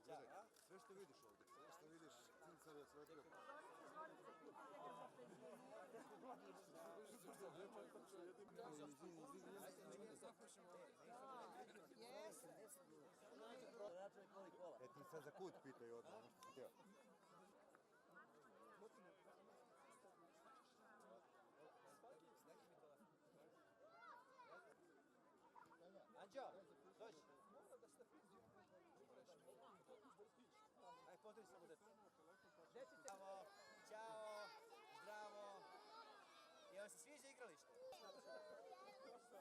Sve što vidiš ovdje, sve što vidiš, cincare, sve to. Ti sad za kut pitaju odmah, ono što si htio. Anđo, dođi. Aj, pozdravi samo djecu. Bravo, čao, zdravo. I vam se sviđa igralište? I preško.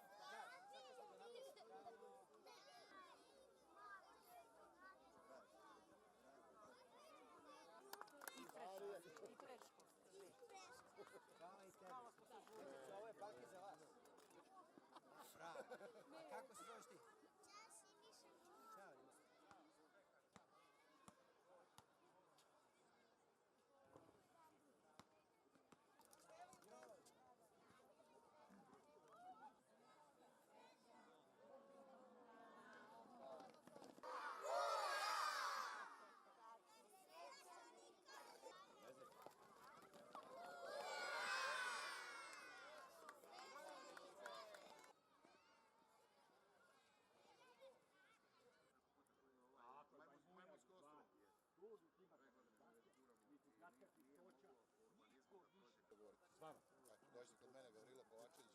Hvala i tebi. Ovo je parket za vas. Bravo. A kako se zoveš ti? Ćao, Siniša. Ćao, Ljubav. Došli kod mene Gavrilo Kovačević,